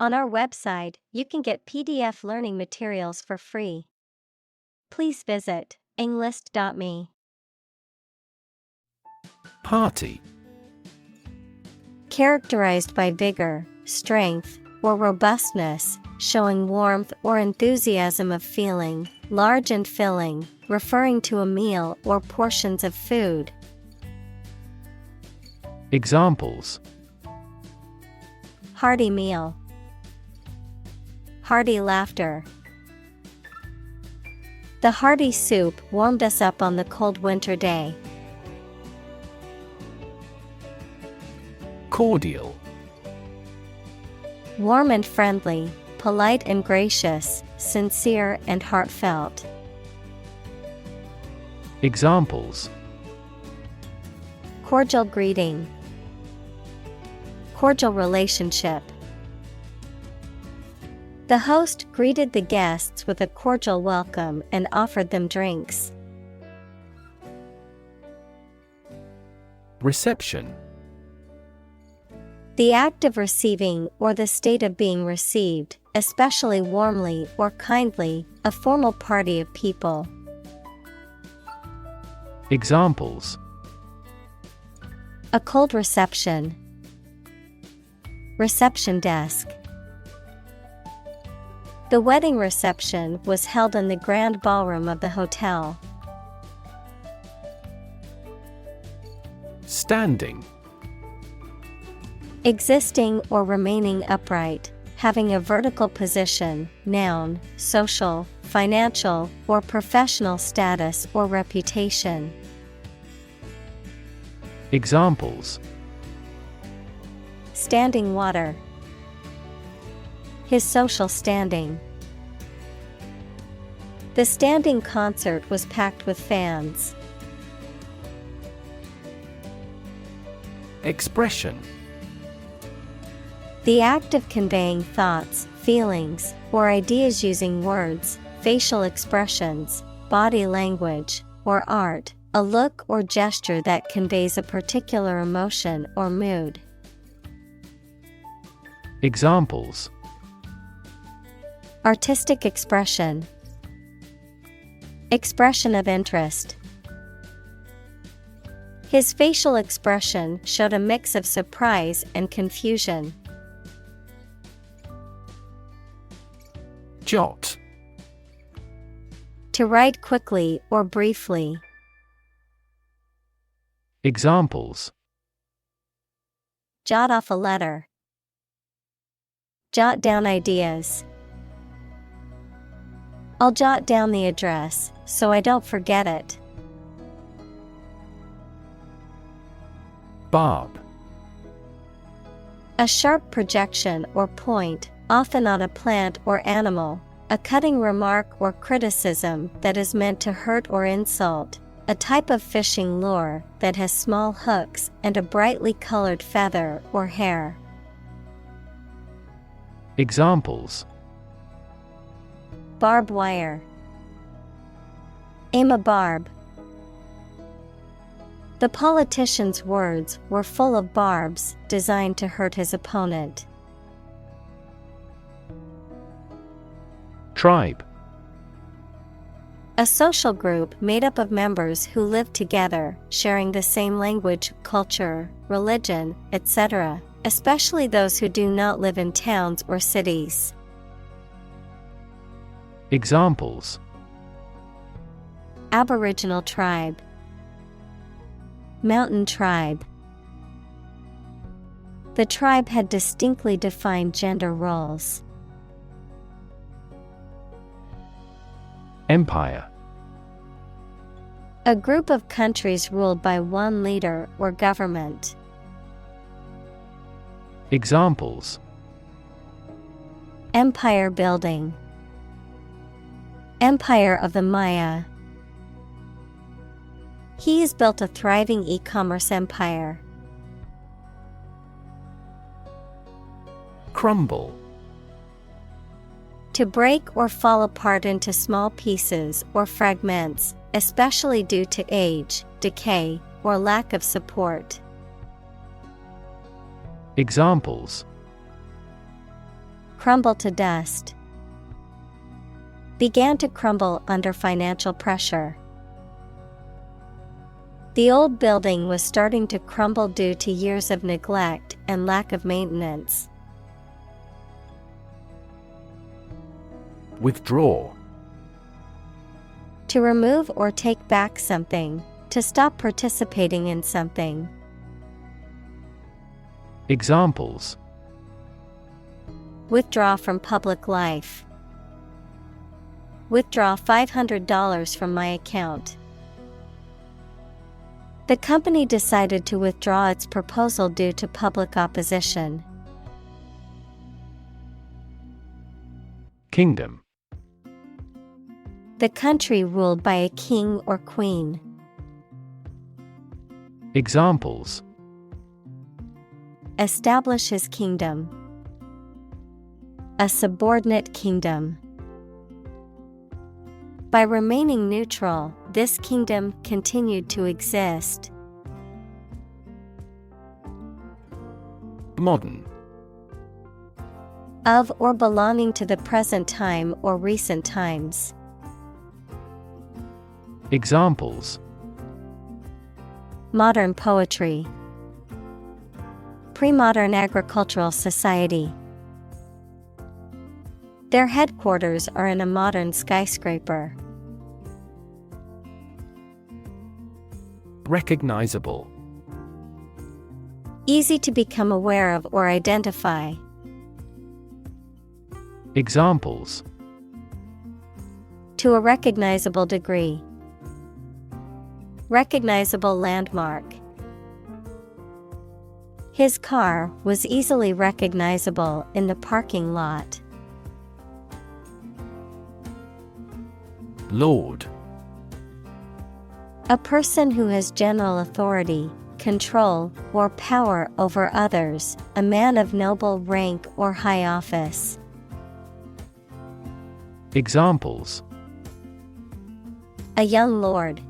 On our website, you can get PDF learning materials for free. Please visit englist.me. Hearty. Characterized by vigor, strength, or robustness, showing warmth or enthusiasm of feeling, large and filling, referring to a meal or portions of food. Examples: Hearty meal. Hearty laughter. The hearty soup warmed us up on the cold winter day. Cordial. Warm and friendly, polite and gracious, sincere and heartfelt. Examples: Cordial greeting. Cordial relationship. The host greeted the guests with a cordial welcome and offered them drinks. Reception. The act of receiving or the state of being received, especially warmly or kindly, a formal party of people. Examples: A cold reception. Reception desk. The wedding reception was held in the grand ballroom of the hotel. Standing. Existing or remaining upright, having a vertical position, noun, social, financial, or professional status or reputation. Examples: Standing water. His social standing. The standing concert was packed with fans. Expression. The act of conveying thoughts, feelings, or ideas using words, facial expressions, body language, or art, a look or gesture that conveys a particular emotion or mood. Examples: Artistic expression. Expression of interest. His facial expression showed a mix of surprise and confusion. Jot. To write quickly or briefly. Examples: Jot off a letter. Jot down ideas. I'll jot down the address so I don't forget it. Barb. A sharp projection or point, often on a plant or animal, a cutting remark or criticism that is meant to hurt or insult, a type of fishing lure that has small hooks and a brightly colored feather or hair. Examples: Barbed wire. Aim a barb. The politician's words were full of barbs designed to hurt his opponent. Tribe. A social group made up of members who live together, sharing the same language, culture, religion, etc., especially those who do not live in towns or cities. Examples: Aboriginal tribe. Mountain tribe. The tribe had distinctly defined gender roles. Empire. A group of countries ruled by one leader or government. Examples: Empire building. Empire of the Maya. He has built a thriving e-commerce empire. Crumble. To break or fall apart into small pieces or fragments, especially due to age, decay, or lack of support. Examples: crumble to dust. Began to crumble under financial pressure. The old building was starting to crumble due to years of neglect and lack of maintenance. Withdraw. To remove or take back something, to stop participating in something. Examples: Withdraw from public life. Withdraw $500 from my account. The company decided to withdraw its proposal due to public opposition. Kingdom. The country ruled by a king or queen. Examples: Establish his kingdom. A subordinate kingdom. By remaining neutral, this kingdom continued to exist. Modern. Of or belonging to the present time or recent times. Examples: Modern poetry. Pre-modern agricultural society. Their headquarters are in a modern skyscraper. Recognizable. Easy to become aware of or identify. Examples: To a recognizable degree. Recognizable landmark. His car was easily recognizable in the parking lot. Lord. A person who has general authority, control, or power over others, a man of noble rank or high office. Examples: A young lord.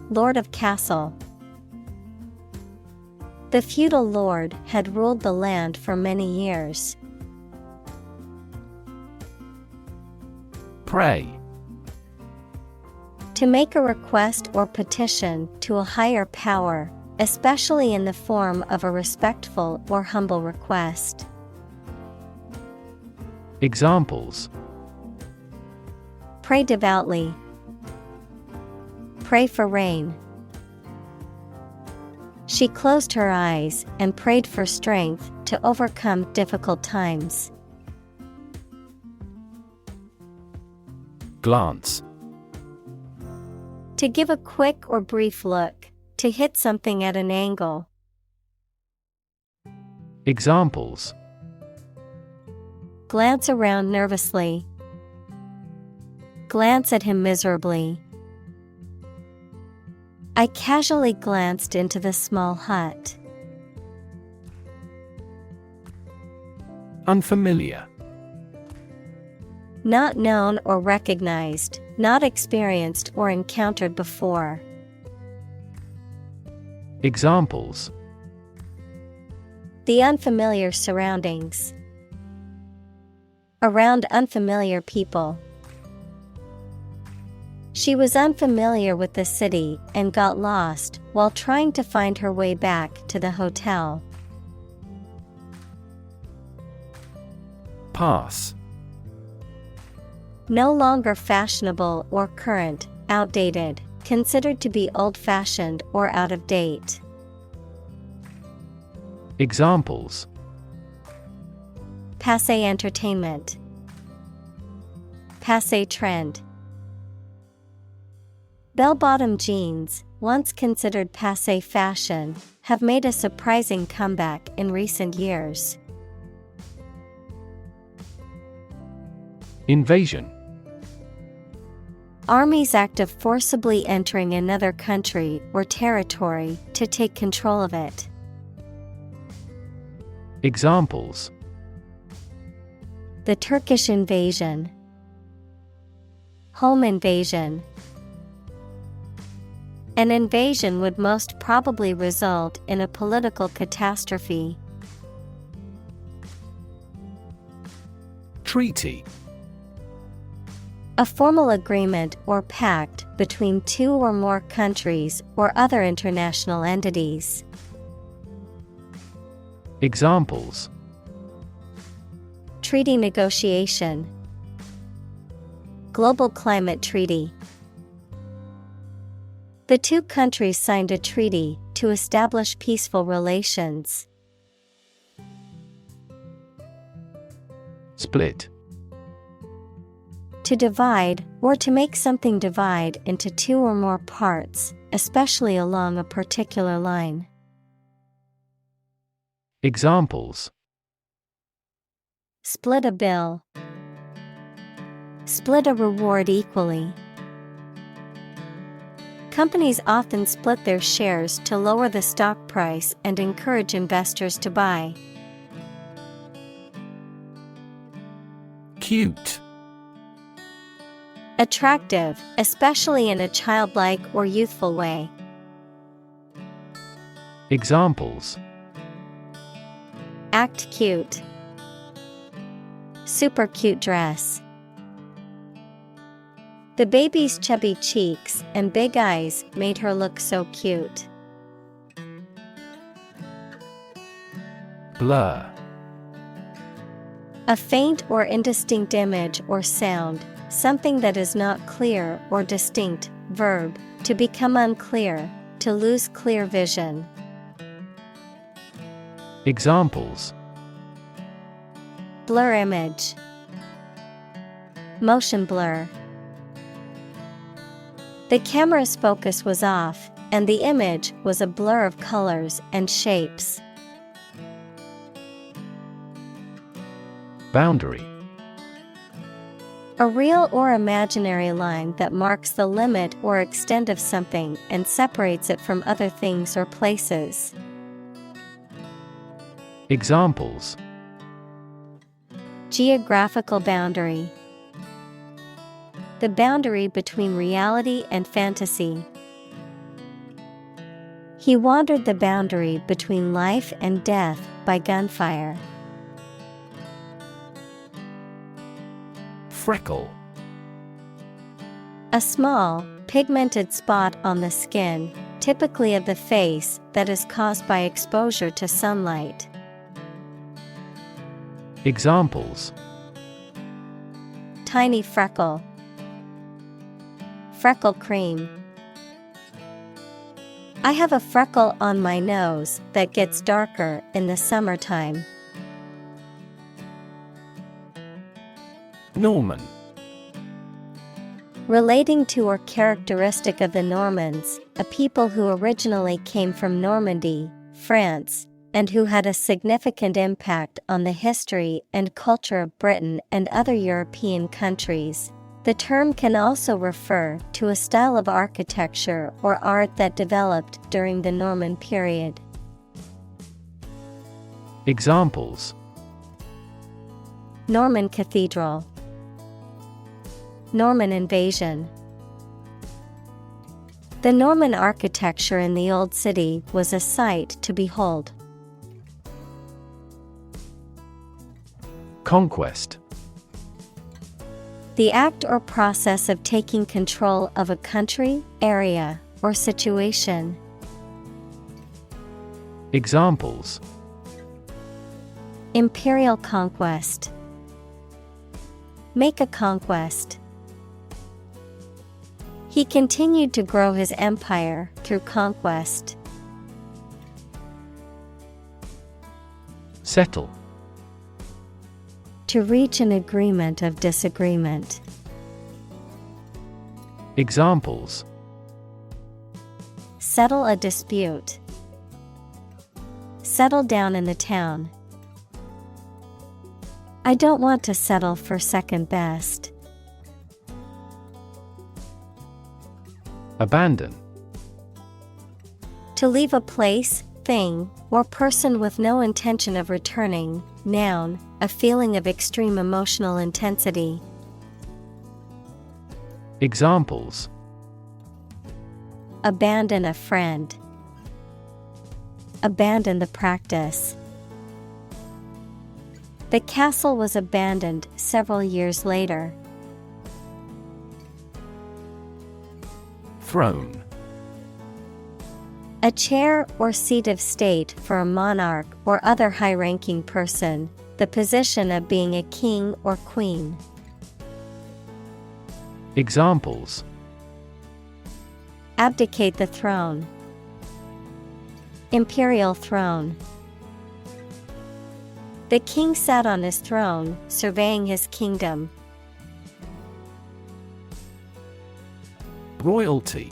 Lord of castle. The feudal lord had ruled the land for many years. Pray. To make a request or petition to a higher power, especially in the form of a respectful or humble request. Examples: Pray devoutly. Pray for rain. She closed her eyes and prayed for strength to overcome difficult times. Glance. To give a quick or brief look, to hit something at an angle. Examples: Glance around nervously. Glance at him miserably. I casually glanced into the small hut. Unfamiliar. Not known or recognized, not experienced or encountered before. Examples: The unfamiliar surroundings. Around unfamiliar people. She was unfamiliar with the city and got lost while trying to find her way back to the hotel. Pass. No longer fashionable or current, outdated, considered to be old-fashioned or out of date. Examples: Passé entertainment. Passé trend. Bell-bottom jeans, once considered passé fashion, have made a surprising comeback in recent years. Invasion. Armies act of forcibly entering another country or territory to take control of it. Examples: The Turkish invasion. Home invasion. An invasion would most probably result in a political catastrophe. Treaty. A formal agreement or pact between two or more countries or other international entities. Examples: Treaty negotiation. Global Climate Treaty. The two countries signed a treaty to establish peaceful relations. Split. To divide, or to make something divide into two or more parts, especially along a particular line. Examples: Split a bill. Split a reward equally. Companies often split their shares to lower the stock price and encourage investors to buy. Cute. Attractive, especially in a childlike or youthful way. Examples: Act cute. Super cute dress. The baby's chubby cheeks and big eyes made her look so cute. Blur. A faint or indistinct image or sound, something that is not clear or distinct. Verb, to become unclear, to lose clear vision. Examples: Blur image. Motion blur. The camera's focus was off, and the image was a blur of colors and shapes. Boundary. A real or imaginary line that marks the limit or extent of something and separates it from other things or places. Examples: Geographical boundary. The boundary between reality and fantasy. He wandered the boundary between life and death by gunfire. Freckle. A small, pigmented spot on the skin, typically of the face, that is caused by exposure to sunlight. Examples: Tiny freckle. Freckle cream. I have a freckle on my nose that gets darker in the summertime. Norman. Relating to or characteristic of the Normans, a people who originally came from Normandy, France, and who had a significant impact on the history and culture of Britain and other European countries. The term can also refer to a style of architecture or art that developed during the Norman period. Examples: Norman Cathedral. Norman invasion. The Norman architecture in the Old City was a sight to behold. Conquest. The act or process of taking control of a country, area, or situation. Examples: Imperial conquest. Make a conquest. He continued to grow his empire through conquest. Settle. To reach an agreement of disagreement. Examples: settle a dispute. Settle down in the town. I don't want to settle for second best. Abandon. To leave a place, thing, or person with no intention of returning. Noun, a feeling of extreme emotional intensity. Examples: abandon a friend. Abandon the practice. The castle was abandoned several years later. Throne. A chair or seat of state for a monarch or other high-ranking person, the position of being a king or queen. Examples: Abdicate the throne. Imperial throne. The king sat on his throne, surveying his kingdom. Royalty.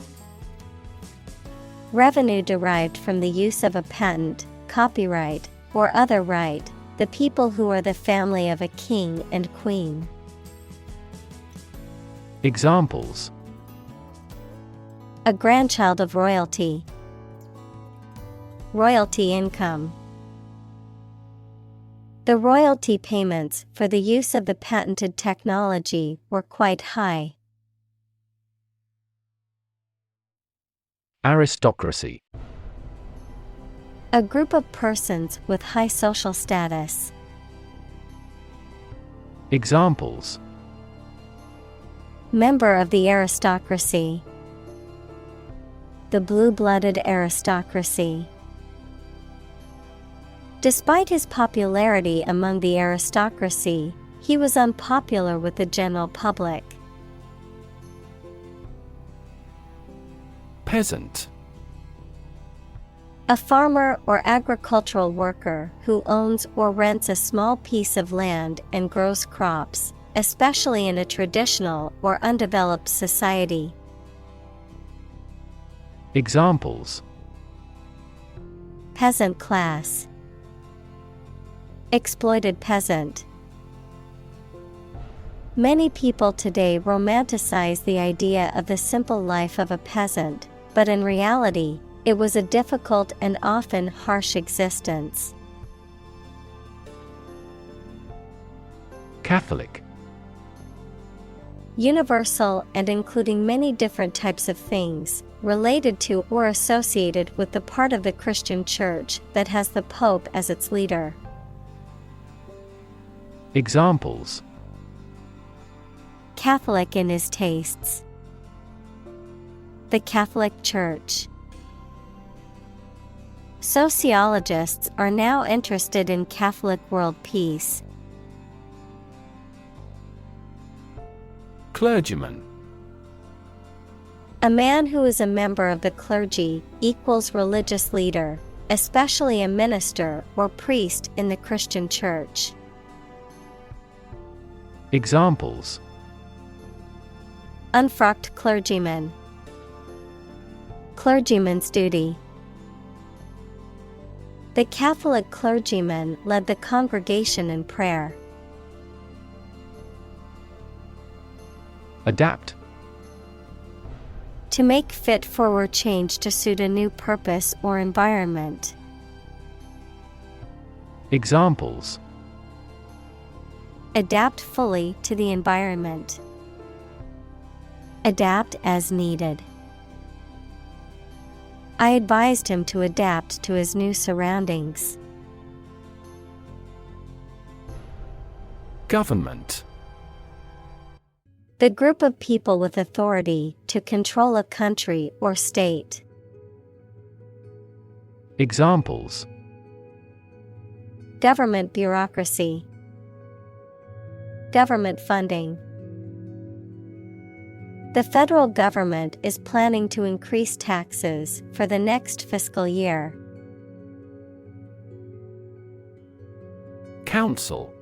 Revenue derived from the use of a patent, copyright, or other right, the people who are the family of a king and queen. Examples: A grandchild of royalty. Royalty income. The royalty payments for the use of the patented technology were quite high. Aristocracy. A group of persons with high social status. Examples: Member of the aristocracy. The blue-blooded aristocracy. Despite his popularity among the aristocracy, he was unpopular with the general public. Peasant. A farmer or agricultural worker who owns or rents a small piece of land and grows crops, especially in a traditional or undeveloped society. Examples: Peasant class. Exploited peasant. Many people today romanticize the idea of the simple life of a peasant, but in reality, it was a difficult and often harsh existence. Catholic. Universal and including many different types of things, related to or associated with the part of the Christian Church that has the Pope as its leader. Examples: Catholic in his tastes. The Catholic Church. Sociologists are now interested in Catholic world peace. Clergyman. A man who is a member of the clergy equals religious leader, especially a minister or priest in the Christian Church. Examples: Unfrocked clergyman. Clergyman's duty. The Catholic clergyman led the congregation in prayer. Adapt. To make fit for or change to suit a new purpose or environment. Examples: Adapt fully to the environment. Adapt as needed. I advised him to adapt to his new surroundings. Government. The group of people with authority to control a country or state. Examples: Government bureaucracy. Government funding. The federal government is planning to increase taxes for the next fiscal year. Council.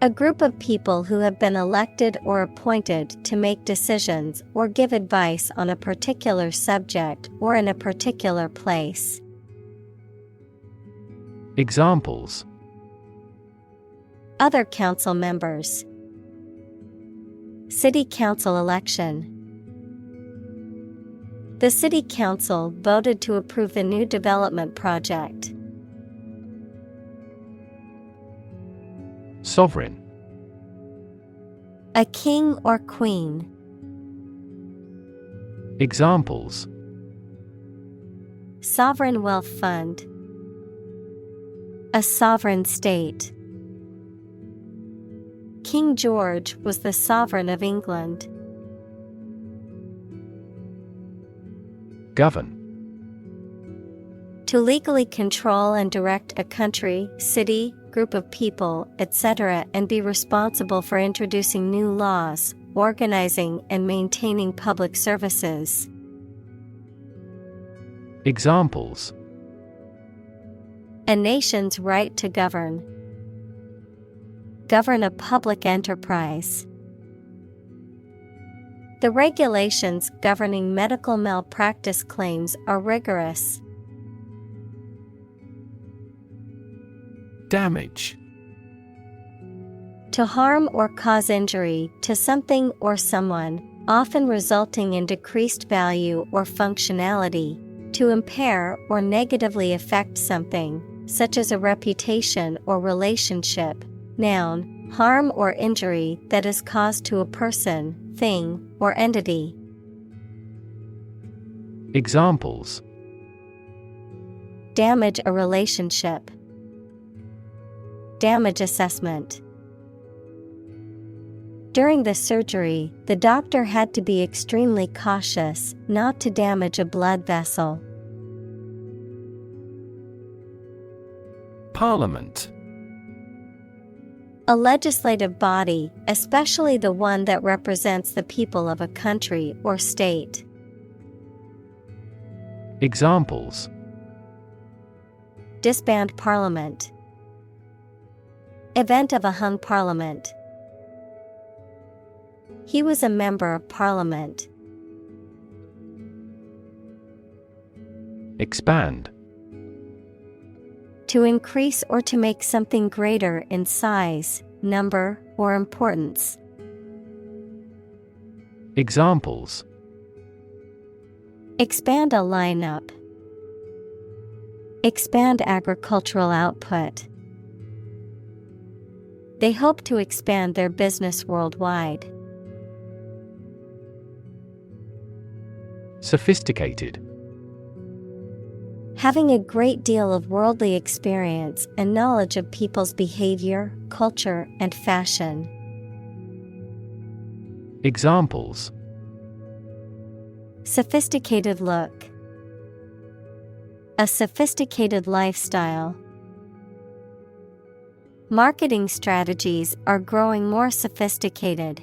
A group of people who have been elected or appointed to make decisions or give advice on a particular subject or in a particular place. Examples: Other council members. City council election. The city council voted to approve the new development project. Sovereign. A king or queen. Examples: Sovereign wealth fund. A sovereign state. King George was the sovereign of England. Govern. To legally control and direct a country, city, group of people, etc., and be responsible for introducing new laws, organizing and maintaining public services. Examples: A nation's right to govern. Govern a public enterprise. The regulations governing medical malpractice claims are rigorous. Damage. To harm or cause injury to something or someone, often resulting in decreased value or functionality. To impair or negatively affect something, such as a reputation or relationship. Noun, harm or injury that is caused to a person, thing, or entity. Examples: Damage a relationship. Damage assessment. During the surgery, the doctor had to be extremely cautious not to damage a blood vessel. Parliament. A legislative body, especially the one that represents the people of a country or state. Examples: Disband Parliament. Event of a hung parliament. He was a member of Parliament. Expand. To increase or to make something greater in size, number, or importance. Examples: Expand a lineup. Expand agricultural output. They hope to expand their business worldwide. Sophisticated. Having a great deal of worldly experience and knowledge of people's behavior, culture, and fashion. Examples: Sophisticated look. A sophisticated lifestyle. Marketing strategies are growing more sophisticated.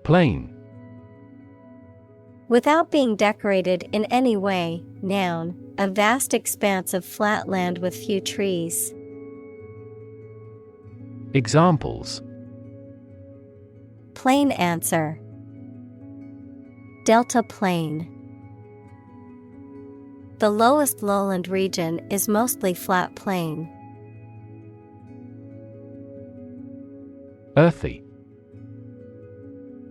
Plain. Without being decorated in any way, noun, a vast expanse of flat land with few trees. Examples: Plain answer. Delta plain. The lowest lowland region is mostly flat plain. Earthy.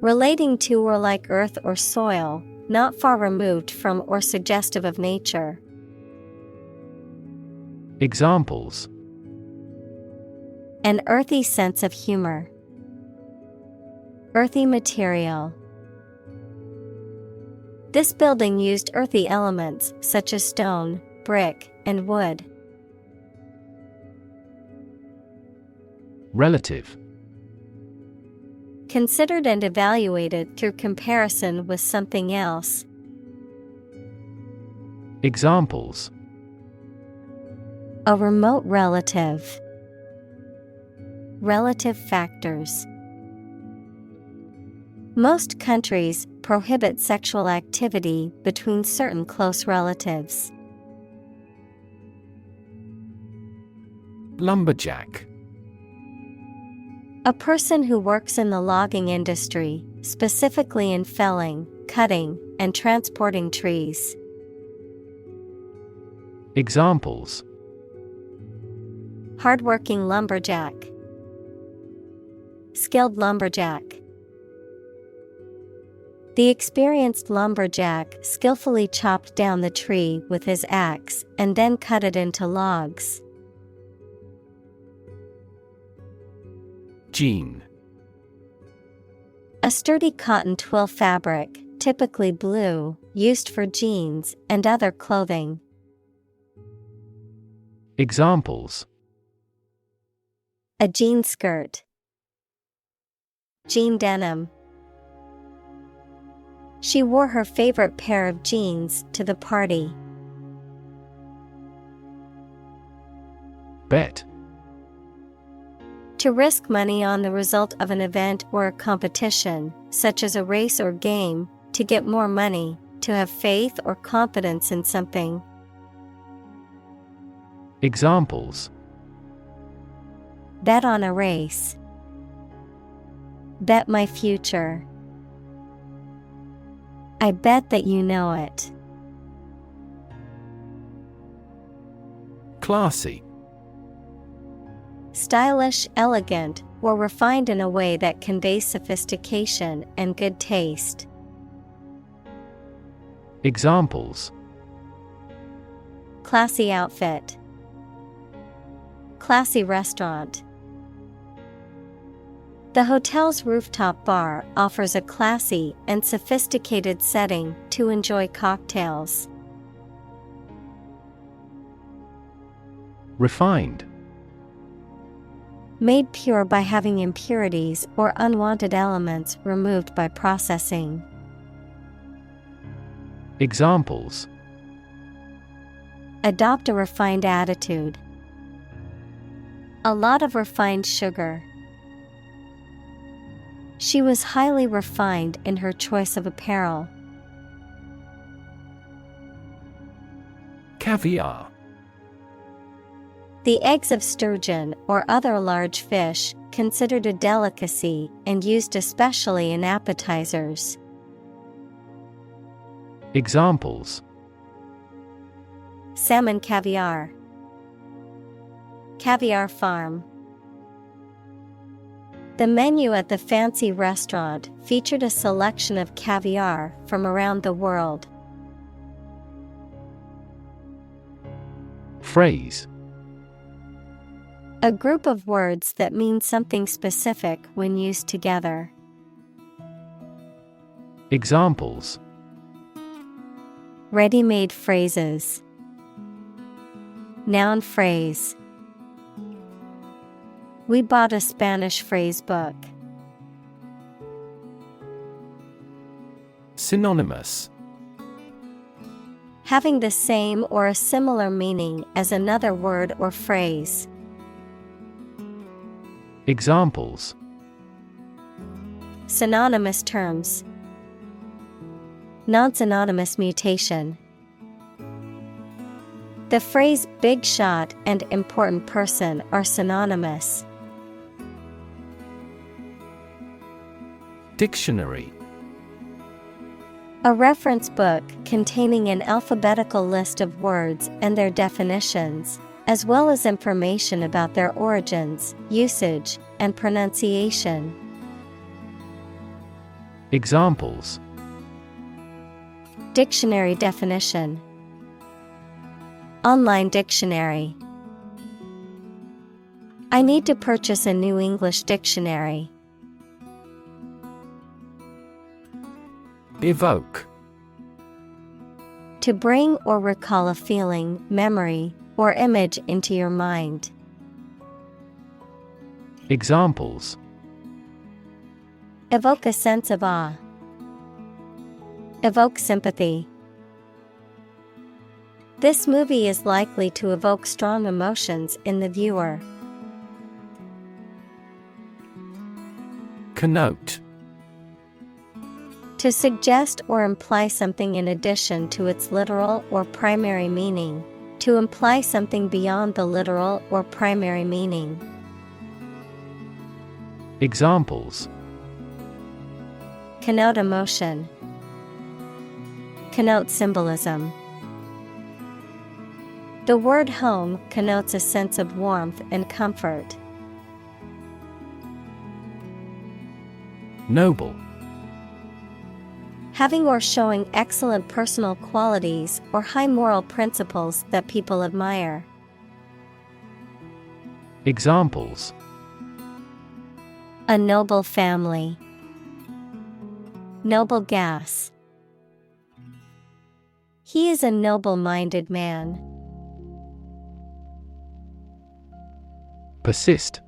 Relating to or like earth or soil, not far removed from or suggestive of nature. Examples: An earthy sense of humor. Earthy material. This building used earthy elements such as stone, brick, and wood. Relative. Considered and evaluated through comparison with something else. Examples: A remote relative. Relative factors. Most countries prohibit sexual activity between certain close relatives. Lumberjack. A person who works in the logging industry, specifically in felling, cutting, and transporting trees. Examples: Hardworking lumberjack. Skilled lumberjack. The experienced lumberjack skillfully chopped down the tree with his axe and then cut it into logs. Jean. A sturdy cotton twill fabric, typically blue, used for jeans and other clothing. Examples: a jean skirt, jean denim. She wore her favorite pair of jeans to the party. Bet. To risk money on the result of an event or a competition, such as a race or game, to get more money, to have faith or confidence in something. Examples: Bet on a race. Bet my future. I bet that you know it. Classy. Stylish, elegant, or refined in a way that conveys sophistication and good taste. Examples: Classy outfit. Classy restaurant. The hotel's rooftop bar offers a classy and sophisticated setting to enjoy cocktails. Refined. Made pure by having impurities or unwanted elements removed by processing. Examples: Adopt a refined attitude. A lot of refined sugar. She was highly refined in her choice of apparel. Caviar. The eggs of sturgeon or other large fish, considered a delicacy and used especially in appetizers. Examples: Salmon caviar. Caviar farm. The menu at the fancy restaurant featured a selection of caviar from around the world. Phrase. A group of words that mean something specific when used together. Examples: Ready-made phrases. Noun phrase. We bought a Spanish phrase book. Synonymous. Having the same or a similar meaning as another word or phrase. Examples: Synonymous terms. Non-synonymous mutation. The phrase big shot and important person are synonymous. Dictionary. A reference book containing an alphabetical list of words and their definitions, as well as information about their origins, usage, and pronunciation. Examples: Dictionary definition. Online dictionary. I need to purchase a new English dictionary. Evoke. To bring or recall a feeling, memory, or image into your mind. Examples: Evoke a sense of awe. Evoke sympathy. This movie is likely to evoke strong emotions in the viewer. Connote. To suggest or imply something in addition to its literal or primary meaning. To imply something beyond the literal or primary meaning. Examples: Connote emotion. Connote symbolism. The word home connotes a sense of warmth and comfort. Noble. Having or showing excellent personal qualities or high moral principles that people admire. Examples: A noble family. Noble gas. He is a noble-minded man. Persist.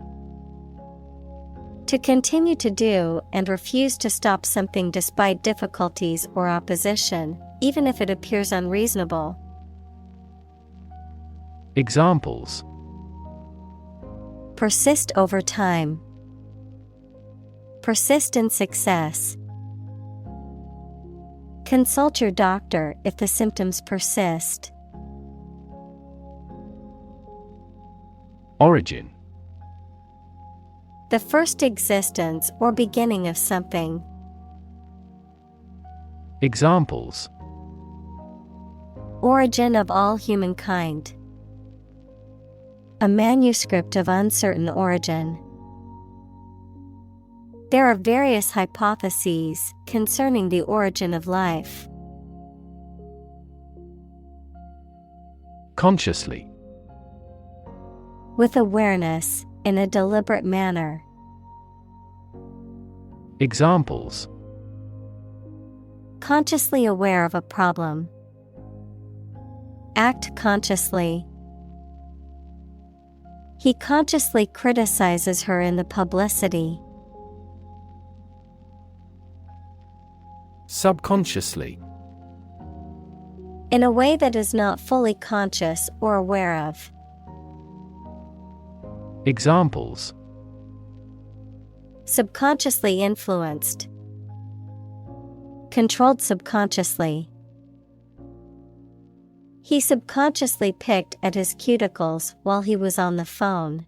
To continue to do and refuse to stop something despite difficulties or opposition, even if it appears unreasonable. Examples: persist over time. Persist in success. Consult your doctor if the symptoms persist. Origin. The first existence or beginning of something. Examples: origin of all humankind. A manuscript of uncertain origin. There are various hypotheses concerning the origin of life. Consciously. With awareness, in a deliberate manner. Examples: consciously aware of a problem. Act consciously. He consciously criticizes her in the publicity. Subconsciously. In a way that is not fully conscious or aware of. Examples: subconsciously influenced. Controlled subconsciously. He subconsciously picked at his cuticles while he was on the phone.